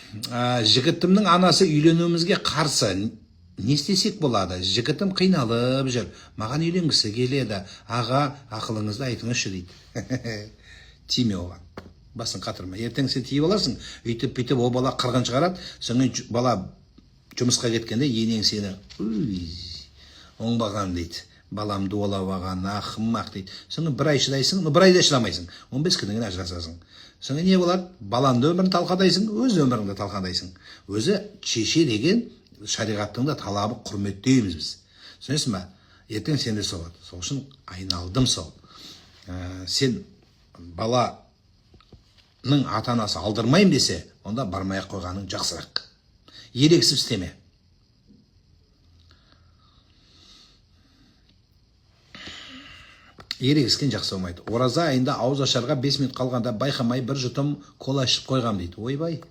Жігітімнің анасы үйленуімізге қарсы. Не істесек болады? Жігітім қиналып жүр. Маған үйленгісі келеді. Аға, ақылыңызды айтыңызшы дейді. Тиме оған. Басын қатырма. Ертең сен тиіп аласың. Үйтіп-бүйтіп о бала қырғын шығарады. Соңын бала жұмысқа кеткенде енең сені оңбаған дейді. Балам дуалап алған, ақымақ дейді. Соңын бір ай шыдайсың, бір айда шыдамайсың. 15 күннен ажырасасың. Соңы не болады? Балаңды өмірін талқандайсың, өз өміріңді талқандайсың. Өзі шеше деген шариғаттың да талабы, құрметтейміз біз. Түсінесің ба? Ертең сенде сол болады. Сол үшін айналдым сол. Сен баланың ата-анасы алдырмайым десе, онда бармай қойғаның жақсырақ. Ерексіп істеме. Ерегіскен жақсы болмайды. Ораза айында ауыз ашарға 5 минут қалғанда байқамай бір жұтым кола ішіп қойғам дейді. Ойбай.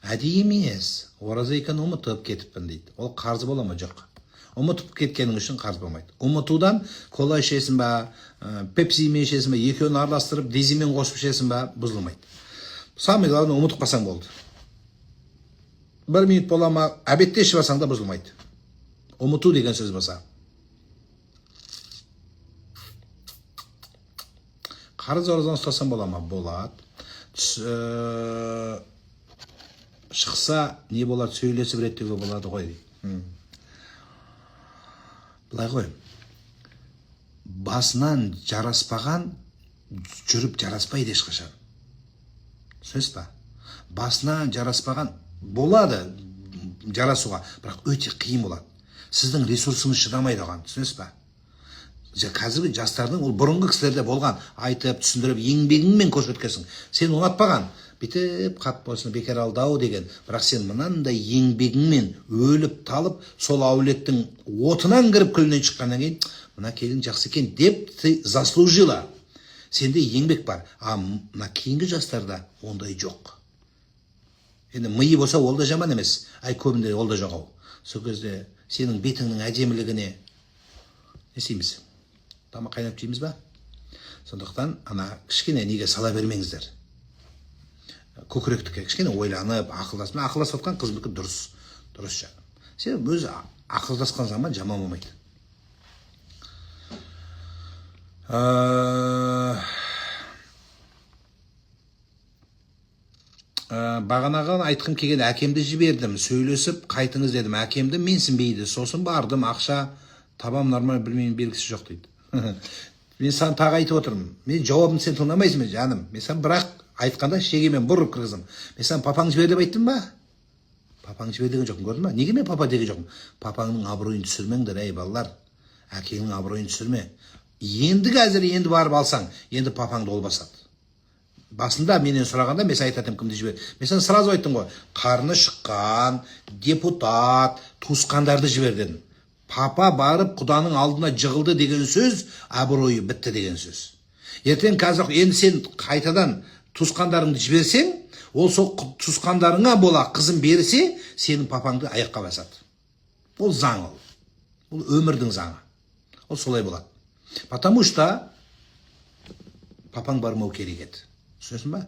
Әдейі емес. Ораза екенін ұмытып кетіппін дейді. Ол қарыз бола ма? Жоқ. Ұмытып кеткенің үшін қарыз болмайды. Ұмытудан кола ішесің ба, пепсимен ішесің ба, екеуін араластырып дизимен қосып ішесің ба, бұзылмайды. Самый главное, ұмытып қалсаң болды. 1 минут бола ма, әбетте ішіп алсаң да бұзылмайды. Ұмыту деген сөз болса. Қарыз оразаны ұстасам бола ма? Болады. Шықса не болады? Сөйлесіп реттеуге болады ғой. Былай ғой. Басынан жараспаған жүріп жараспайды ешқашан. Сөз ба? Басынан жараспаған болады жарасуға, бірақ өте қиын болады. Сіздің ресурсыңыз шыдамайды оған. Түсінесіз ба? Қазіргі жастардың ол бұрынғы кісілерде болған, айтып, түсіндіріп, еңбегіңмен көрсеткенсің. Сен ұнатпаған, бітіп қап болсын бекер алдау деген. Бірақ сен мынандай еңбегіңмен өліп талып, сол әулеттің отынан кіріп күлінен шыққаннан кейін, мына келін жақсы екен деп ты заслужила. Сенде еңбек бар. Мына кейінгі жастарда ондай жоқ. Енді миы болса ол да жаман емес. Көбінде ол да жоқ ау. Сол кезде сенің бетіңнің әдемілігіне не істейміз? Тамақ қайнап жейміз ба? Сондықтан кішкене неге сала бермеңіздер. Көкіректікке кішкене ойланып, ақылдасып отқан қызмекі дұрыс. Дұрыс жа. Сен өз ақылдасқан zaman жаман болмайды. Бағанаған айтқым келген, әкемді жібердім, сөйлесіп қайтыңыз дедім. Әкемді менсінбейді, сосын бардым, ақша табам нормаль білмеймін, белгісі жоқ дейді. Мен саған тағы айтып отырмын. Мен жауабын сен тыңдамайсың жаным. Мен саған бірақ айтқанда шегемен бұрып кіргіздім. Мен саған папаң жібер деп айттым ба? Папаң жібер деген жоқпын, көрдің ба? Неге мен папа деген жоқпын? Папаңның абыройын түсірмеңдер, ей балалар. Әкеңнің абыройын түсірме. Енді барып алсаң, енді папаңды ол басады. Басында менен сұрағанда мен айтатым кімді жібер. Мен саған сразу айттым ғой, қарны шыққан, депутат, туысқандарды жібер дедім. Папа барып құданың алдына жығылды деген сөз, абыройы бітті деген сөз. Ертең қазір енді сен қайтадан туысқандарыңды жіберсең, ол сол туысқандарыңа бола қызын берсе, сенің папаңды аяққа басады. Ол заң ол. Ол өмірдің заңы. Ол солай болады. Потому что папаң бармау керек еді. Түсінесің ба?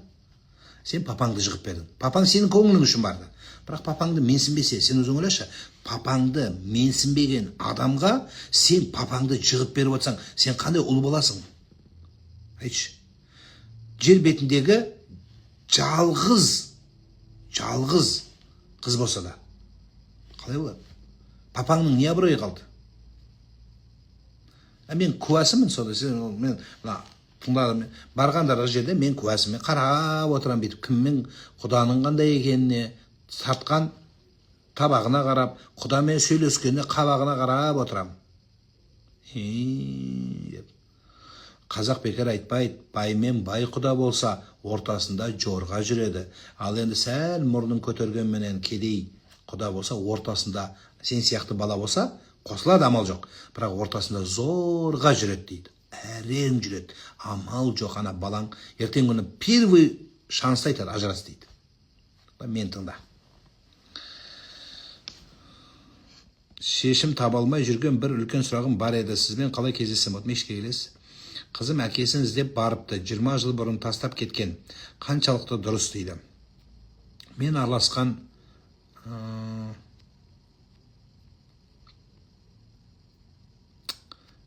Сен папаңды жығып бердің. Папаң сенің көңілің үшін барды. Бірақ папаңды менсінбесе, сен өзің ойлашы, папаңды менсінбеген адамға сен папаңды жығып беріп отсаң, сен қандай ұл боласың? Айтшы. Жер бетіндегі жалғыз қыз болса да. Қалай болады? Папаңның не абыройы қалды? Мен куәсімін сонда. Мен барғандағы жерде мен куәсімін. Қарап отырам бүйтіп, кіммен құданың қандай екеніне, тартқан табағына қарап, құдамен сөйлескеніне қабағына қарап отырам. Қазақ бекер айтпайды, бай мен бай құда болса, ортасында жорға жүреді. Ал енді сәл мұрнын көтергенменен кедей құда болса, ортасында сен сияқты бала болса, қосылады, амал жоқ. Бірақ ортасында зорға жүреді дейді. Әрең жүреді. Амал жоқ, ана балаң ертең күні первый шансты айтады, ажырас дейді. Мен тыңда. Шешім таба алмай жүрген бір үлкен сұрағым бар еді. Сізбен қалай кездесем? Мешітке келесіз? Қызым әкесін іздеп барыпты. 20 жыл бұрын тастап кеткен. Қаншалықты дұрыс дейді. мен араласқан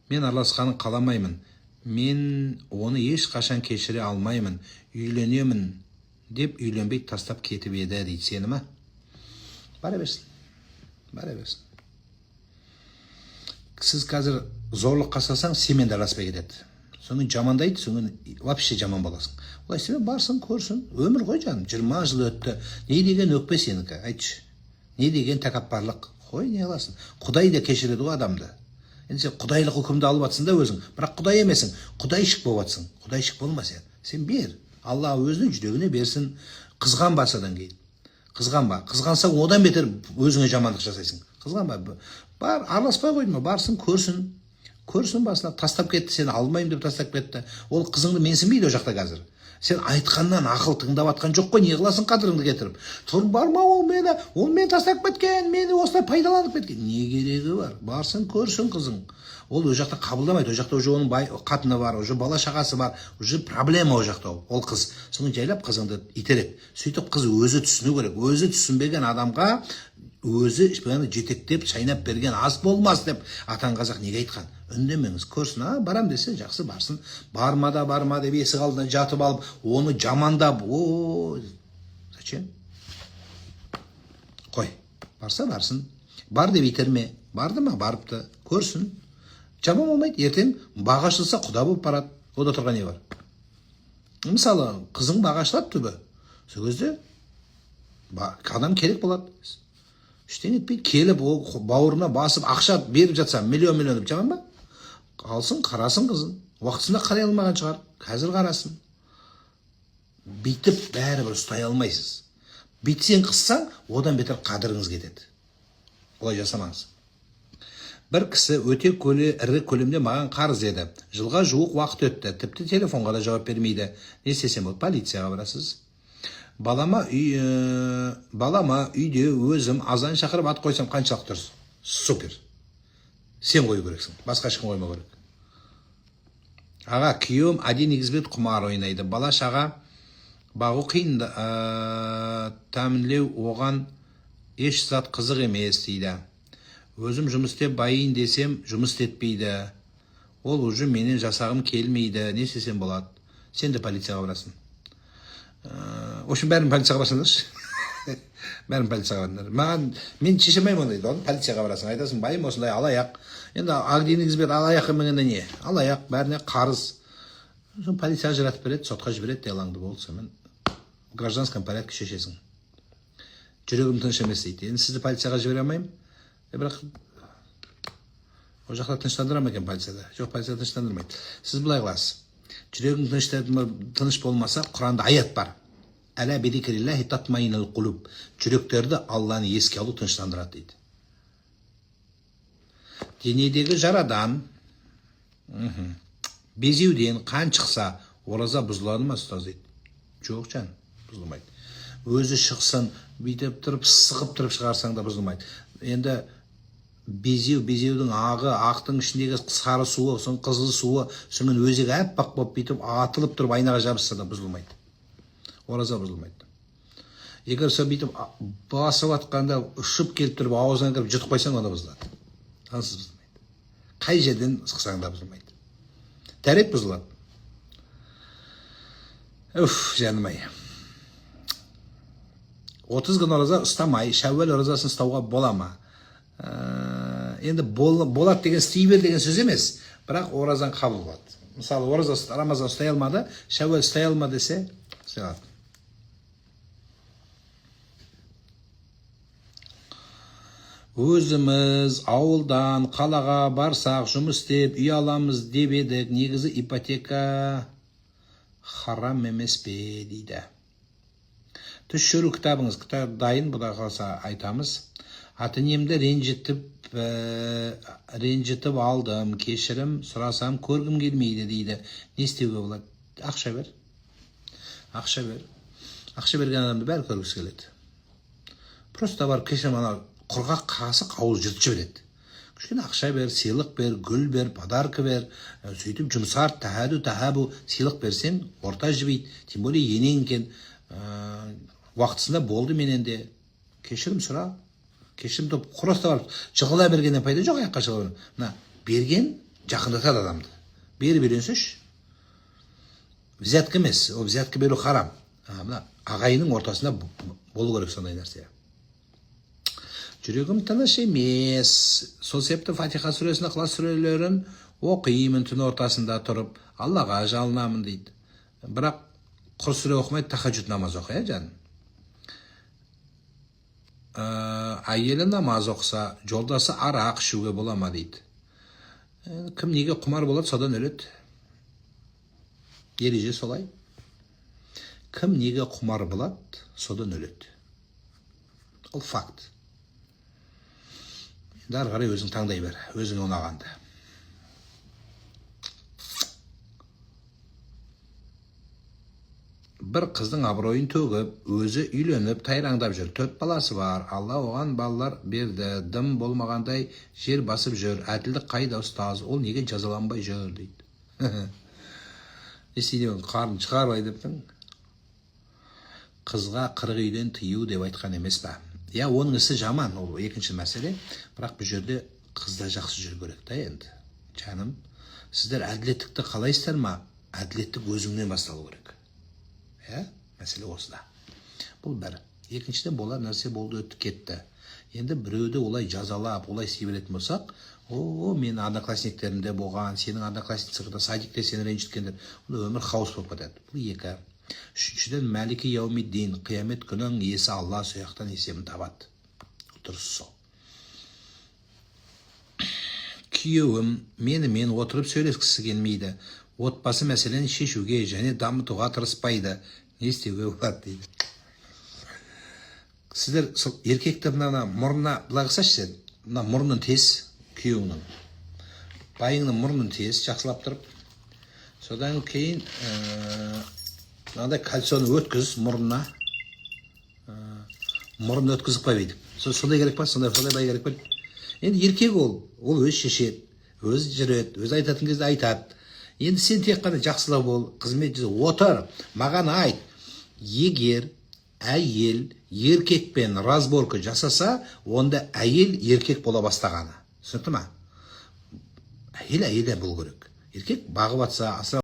мен араласқанын қаламаймын. Мен оны ешқашан кешіре алмаймын. Үйленемін деп үйленбей тастап кетіп еді дейді. Сені ма? Бара берсін. Бара берсін. Сіз қазір зорлық қасасаң, семен де араласпай кетеді. Соны жамандайды, соны вообще жаман боласың. Олай сен барсың, көрсін. Өмір ғой жаным, 20 жыл өтті. Не деген өкпе сенікі? Айтшы. Не деген тәкаппарлық? Қой, не аласың? Құдай да кешіреді ғой адамды. Енді сен құдайлық үкімді алып атсың да өзің. Бірақ құдай емесің. Құдайшық болып атсың. Құдайшық болма сен. Сен бер. Алла өзінің жүрегіне берсін. Қызғанба содан кейін. Қызғанба. Қызғансаң одан бетер өзіңе жамандық жасайсың. Қызғанба. Бар, араласпай қойдың ба? Барсың, көрсін. Көрсін басына. Тастап кетті, сені алмаймын деп тастап кетті. Ол қызыңды менсінбейді о жақта қазір. Сен айтқаннан ақыл тыңдап атқан жоқ қой, не қыласың қадіріңді кетіріп. Тұр, барма, ол мені тастап кеткен, мені осылай пайдаланып кеткен. Не керегі бар? Барсың, көрсін қызың. Ол жақта қабылдамайды, о жақта уже оның қатыны бар, уже бала шағасы бар, уже проблема о жақта ол қыз. Соны жайлап қызыңды итереді. Сөйтіп қыз өзі түсіну керек. Өзі түсінбеген адамға өзі жетектеп, шайнап берген ас болмас деп атаң қазақ неге айтқан? Үндемеңіз, көрсін, барам десе жақсы барсын. Барма деп есік алдына жатып алып, оны жамандап, зачем? Қой, барса барсын. Бар деп итерме, барды ма, барыпты, көрсін. Жаман болмайды, ертең баға ашылса құда болып барады. Ода тұрған не бар? Мысалы, қызың баға ашылады түбі. Сол кезде адам керек болады. Іштен етпейді, келіп, бауырына басып, ақша беріп жатса, миллион деп жаман ба? Алсын, қарасын қызын. Уақытысында қарай алмаған шығар. Қазір қарасын. Бүйтіп бәрібір ұстай алмайсыз. Бүйтсең қыссаң, одан бетер қадіріңіз кетеді. Олай жасамаңыз. Бір кісі өте ірі көлемде маған қарыз еді. Жылға жуық уақыт өтті. Тіпті телефонға да жауап бермейді. Не істесем болады? Полицияға барасыз. Балама үйде өзім азан шақырып ат қойсам қаншалық дұрыс? Супер. Сен қою керексің. Басқа ешкім қоймау керек. Аға, күйеуім один егізбет құмар ойнайды. Бала шаға бағу қиын, тәмінлеу оған еш зат қызық емес дейді. Өзім жұмыс істеп байын десем, жұмыс істетпейді. Ол уже менен жасағым келмейді. Не істесем болады? Сен де полицияға барасың. В общем, бәрін полицияға барсаңдаршы. Бәрін полицияға барыңдар. Мен шешемеймін ондайды. Полицияға барасың. Айтасың, байым осындай алаяқ. Енді агден егізбет алаяқ емегенде не? Алаяқ, бәріне қарыз. Полицияға жыратып береді, сотқа жібереді, делаңды болса, мен в гражданском порядке шешесің. Жүрегім тыныш емес дейді. Енді сізді полицияға жібере алмаймын. Бірақ о жақта тыныштандыра ма екен полицияда? Жоқ, полицияда тыныштандырмайды. Сіз былай қыласыз. Жүрегің тыныш болмаса, Құранда аят бар. Әла бедикриллахи татмайнул қулуб. Жүректерді Алланы еске алу тыныштандырады дейді. Денедегі жарадан, безеуден қан шықса, ораза бұзылады ма ұстаз дейді? Жоқ жан, бұзылмайды. Өзі шықсын, бүйтіп тұрып, сығып тұрып шығарсаң да бұзылмайды. Енді безеудің ағы, ақтың ішіндегі сары суы, соң қызыл суы, соңын өзегі әппақ болып бүйтіп атылып тұрып айнаға жабысса да бұзылмайды. Ораза бұзылмайды. Егер сол бүйтіп басып атқанда ұшып келіп тұрып аузына кіріп жұтып қойсаң, онда бұзылады. Ансыз бұзылмайды. Қай жерден сықсаң да бұзылмайды. Дәрет бұзылады. Жаным-ай. 30 күн ораза ұстамай, шәуәл оразасын ұстауға бола ма? Енді болады деген істей бер деген сөз емес, бірақ оразан қабыл болады. Мысалы, Рамазан ұстай алмады, шәуәл ұстай алма десе, ұстай алады. Өзіміз ауылдан қалаға барсақ, жұмыс істеп, үй аламыз деп едік, негізі ипотека харам емес пе дейді. Түс жүру кітабыңыз, кітап дайын, бұда қалса айтамыз. Ата-енемді ренжітіп алдым, кешірім сұрасам көргім келмейді дейді. Не істеуге болады? Ақша бер. Ақша бер. Ақша берген адамды бәрі көргісі келеді. Просто бар, кешірім ана құрғақ қасық ауыз жыртып жібереді. Кішкене ақша бер, сыйлық бер, гүл бер, подарка бер, сөйтіп жұмсар, тахабу, сыйлық берсең, орта жібейді. Тем более енең екен, уақытысында болды менен де кешірім сұра. Кешірім топ құрастап алып жығыла бергеннен пайда жоқ. Аяққа жығыла мына берген жақындатады адамды. Беріп үйренсінші. Взятка емес, ол взятка беру харам. Мына ағайынның ортасында болу керек сондай нәрсе. Жүрегім тыныш емес. Сол себепті Фатиха сүресін, Ықылас сүрелерін оқимын түн ортасында тұрып, Аллаға жалынамын дейді. Бірақ құр сүре оқымайды, тахаджуд намаз оқы, жаным. Әйелі намаз оқса, жолдасы арақ ішуге бола ма дейді. Кім неге құмар болады, содан өледі. Ереже солай. Кім неге құмар болады, содан өледі. Ол факт. Дар қарай өзің таңдай бер, өзің ұнағанды. Бір қыздың абыройын төгіп, өзі үйленіп, тайраңдап жүр. 4 баласы бар. Алла оған балалар берді. Дым болмағандай жер басып жүр. Әділдік қайда ұстаз? Ол неге жазаланбай жүр дейді. Есейден қарын шығарбай дептің. Қызға 40 үйден тыю деп айтқан емес па? Я, оның ісі жаман, ол екінші мәселе. Бірақ бұл жерде қызда жақсы жүр керек та енді. Жаным, сіздер әділеттікті қалайсыздар ма? Әділеттік өзіңнен басталу керек. Мәселе осыда. Бұл бір. Екіншіден болар нәрсе болды, өтті кетті. Енді біреуді олай жазалап, олай себелетін болсақ, мен одноклассниктерімде болған, сенің одноклассницыңда садикте сені ренжіткендер, бұл өмір хаос болып кетеді. Бұл екі. Үшіншіден, Мәлики Яумиддин, қиямет күнің иесі Алла сояқтан есебін табады. Дұрыс сол. Күйеуім менімен отырып сөйлескісі келмейді. Отбасы мәселені шешуге және дамытуға тырыспайды. Не істеуге болады дейді. Сіздер еркекті мұрнына былай қылсайшы, мұрнын тез, күйеуіңнің. Байыңның мұрнын тез, жақсылап тұрып. Содан кейін кальцияны өткіз мұрнына. Мұрнын өткізіп қойбайды. Сондай керек па? Сондай бай керек па? Енді еркек ол өз шешеді, өз жүреді, өз айтатын кезде айтады. Енді сен тек қана жақсылау бол, қызмет жүзі отыр, маған айт. Егер әйел еркекпен разборка жасаса, онда әйел еркек бола бастағаны. Түсінікті ма? Әйел болу керек. Еркек бағып атса,